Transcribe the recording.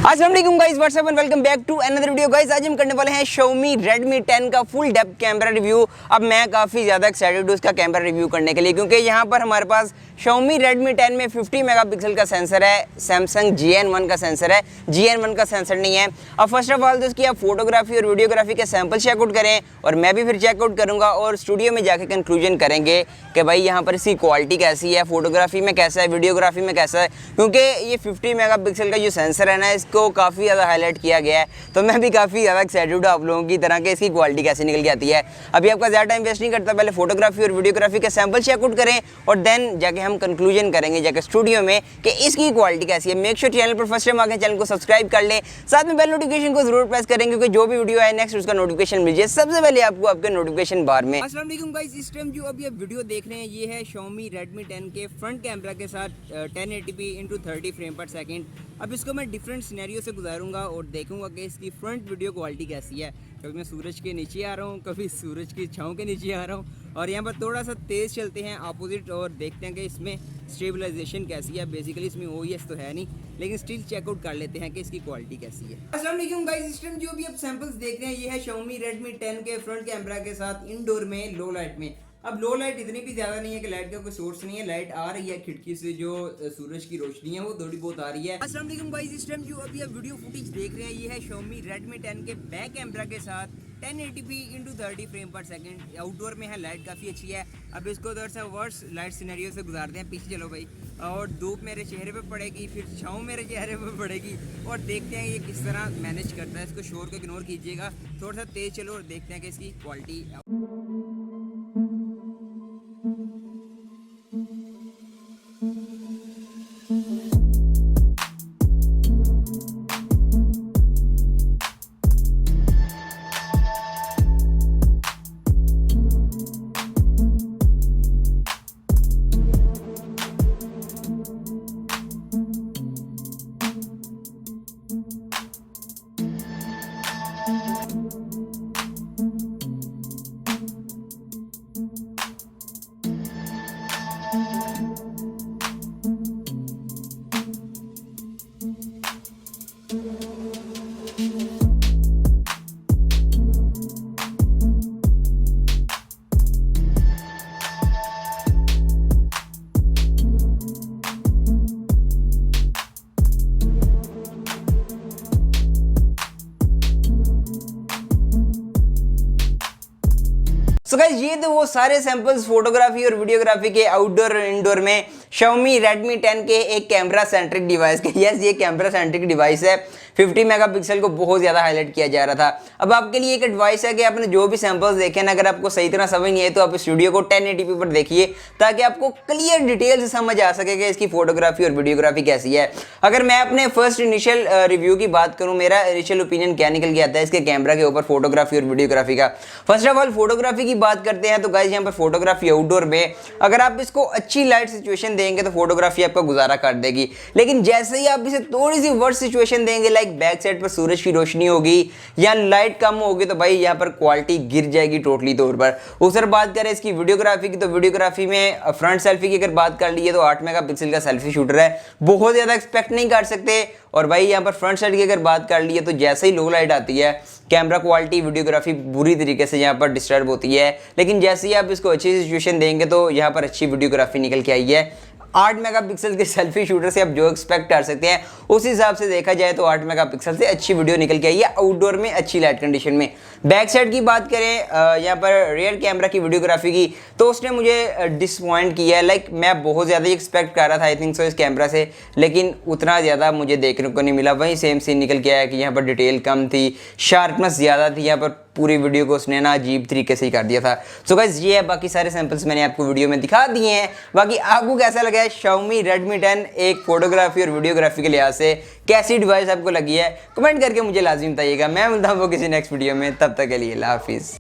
अस्सलाम वालेकुम guys, what's up and welcome back to another video guys. आज हम करने वाले हैं Xiaomi Redmi 10 का फुल डेप्थ कैमरा रिव्यू। अब मैं काफ़ी ज़्यादा एक्साइटेड हूँ उसका कैमरा रिव्यू करने के लिए, क्योंकि यहाँ पर हमारे पास Xiaomi Redmi 10 में 50 मेगापिक्सल का सेंसर है, Samsung GN1 का सेंसर है, GN1 का सेंसर नहीं है। अब फर्स्ट ऑफ ऑल तो इसकी आप फोटोग्राफी और वीडियोग्राफी के सैंपल चेकआउट करें और मैं भी फिर चेकआउट करूँगा और स्टूडियो में जाके कंक्लूजन करेंगे कि भाई यहाँ पर इसकी क्वालिटी कैसी है, फोटोग्राफी में कैसा है, वीडियोग्राफी में कैसा है। क्योंकि ये 50 मेगापिक्सल का जो सेंसर है ना, इसको काफ़ी ज़्यादा हाईलाइट किया गया है, तो मैं भी काफ़ी ज़्यादा एक्साइटेड हूँ आप लोगों की तरह कि इसकी क्वालिटी कैसे निकल के आती है। अभी आपका ज़्यादा टाइम वेस्ट नहीं करता, पहले फोटोग्राफी और वीडियोग्राफी के सैंपल चेकआउट करें और देन जाके हम कंक्लूजन करेंगे जाके स्टूडियो में कि इसकी क्वालिटी कैसी है। मेक श्योर चैनल पर फर्स्ट टाइम आके चैनल को सब्सक्राइब कर लें, साथ में बेल नोटिफिकेशन को जरूर प्रेस करें, क्योंकि जो भी वीडियो है नेक्स्ट उसका नोटिफिकेशन मिल जाए सबसे पहले आपको आपके नोटिफिकेशन बार में। अस्सलाम वालेकुम गाइस, इस टाइम जो अभी आप वीडियो देख रहे हैं ये है Xiaomi Redmi 10 के फ्रंट कैमरा के साथ 1080p × 30 फ्रेम पर सेकंड। अब इसको मैं डिफरेंट सिनेरियो से गुजारूंगा और देखूंगा कि इसकी फ्रंट वीडियो क्वालिटी कैसी है। कभी मैं सूरज के नीचे आ रहा हूँ, कभी सूरज की छाँव के नीचे आ रहा हूँ, और यहाँ पर थोड़ा सा तेज़ चलते हैं अपोजिट और देखते हैं कि इसमें स्टेबलाइजेशन कैसी है। बेसिकली इसमें OES तो है नहीं, लेकिन स्टिल चेकआउट कर लेते हैं कि इसकी क्वालिटी कैसी है। अस्सलाम वालेकुम गाइस, इस टाइम जो भी आप सैंपल्स देख रहे हैं ये है Xiaomi Redmi 10 के फ्रंट कैमरा के साथ इंडोर में लो लाइट में। अब लो लाइट इतनी भी ज़्यादा नहीं है कि लाइट का कोई सोर्स नहीं है, लाइट आ रही है खिड़की से, जो सूरज की रोशनी है वो थोड़ी बहुत आ रही है। अस्सलाम वालेकुम गाइस, इस टाइम जो अभी आप वीडियो फुटेज देख रहे हैं ये है Xiaomi Redmi 10 के बैक कैमरा के साथ 1080p × 30 फ्रेम पर सेकंड। आउटडोर में है, लाइट काफ़ी अच्छी है। अब इसको उधर से वर्स लाइट सिनेरियो से गुजारते हैं, पीछे चलो भाई। और धूप मेरे चेहरे पे पड़ेगी, फिर छाँव मेरे चेहरे पे पड़ेगी, और देखते हैं ये किस तरह मैनेज करता है। इसको शोर को इग्नोर कीजिएगा, थोड़ा सा तेज़ चलो और देखते हैं कि इसकी क्वालिटी। सो गाइस, ये तो वो सारे सैंपल्स फोटोग्राफी और वीडियोग्राफी के आउटडोर और इंडोर में Xiaomi Redmi 10 के एक कैमरा सेंट्रिक डिवाइस के। यस, ये कैमरा सेंट्रिक डिवाइस है। 50 मेगापिक्सल को बहुत ज़्यादा हाईलाइट किया जा रहा था। अब आपके लिए एक एडवाइस है कि आपने जो भी सैंपल्स देखे ना, अगर आपको सही तरह समझ नहीं है तो आप इस वीडियो को 1080p पर देखिए, ताकि आपको क्लियर डिटेल से समझ आ सके कि इसकी फोटोग्राफी और वीडियोग्राफी कैसी है। अगर मैं अपने फर्स्ट इनिशियल रिव्यू की बात करूँ, मेरा इनिशियल ओपिनियन क्या निकल के आता है इसके कैमरा के ऊपर फोटोग्राफी और वीडियोग्राफी का। फर्स्ट ऑफ ऑल फोटोग्राफी की बात करते हैं तो गाइस, यहाँ पर फोटोग्राफी आउटडोर में अगर आप इसको अच्छी लाइट सिचुएशन देंगे तो फोटोग्राफी आपका गुजारा कर देगी। लेकिन जैसे ही आप इसे थोड़ी सी वर्स्ट सिचुएशन देंगे, लाइक बैक साइड पर सूरज की रोशनी होगी या लाइट कम होगी, तो भाई यहाँ पर क्वालिटी गिर जाएगी टोटली तौर पर। उधर बात करें इसकी वीडियोग्राफी की, तो वीडियोग्राफी में फ्रंट सेल्फी की अगर बात कर ली है तो 8 मेगापिक्सल का सेल्फी शूटर है, बहुत ज़्यादा एक्सपेक्ट नहीं कर सकते। और भाई यहाँ पर फ्रंट साइड की अगर बात कर ली है तो जैसे ही लो लाइट आती है कैमरा क्वालिटी वीडियोग्राफी बुरी तरीके से यहाँ पर डिस्टर्ब होती है। लेकिन जैसे ही आप इसको अच्छी सिचुएशन देंगे तो यहाँ पर अच्छी वीडियोग्राफी निकल के आई है। 8 मेगापिक्सल के सेल्फी शूटर से आप जो एक्सपेक्ट कर सकते हैं उस हिसाब से देखा जाए तो 8 मेगापिक्सल से अच्छी वीडियो निकल के आई है आउटडोर में अच्छी लाइट कंडीशन में। बैक साइड की बात करें यहाँ पर रियर कैमरा की वीडियोग्राफी की, तो उसने मुझे डिसपॉइंट किया है। लाइक मैं बहुत ज़्यादा ही एक्सपेक्ट कर रहा था आई थिंक सो इस कैमरा से, लेकिन उतना ज़्यादा मुझे देखने को नहीं मिला। वहीं सेम सीन निकल के आया कि यहाँ पर डिटेल कम थी, शार्पनेस ज़्यादा थी, यहाँ पर पूरी वीडियो को उसने ना अजीब तरीके से ही कर दिया था। सो गाइस, ये है, बाकी सारे सैंपल्स मैंने आपको वीडियो में दिखा दिए हैं। बाकी आपको कैसा लगा है Xiaomi Redmi 10 एक फोटोग्राफी और वीडियोग्राफी के लिहाज से कैसी डिवाइस आपको लगी है, कमेंट करके मुझे लाजिम बताइएगा। मैं मिलता हूँ किसी नेक्स्ट वीडियो में, तब तक के लिए अल्लाह हाफिज़।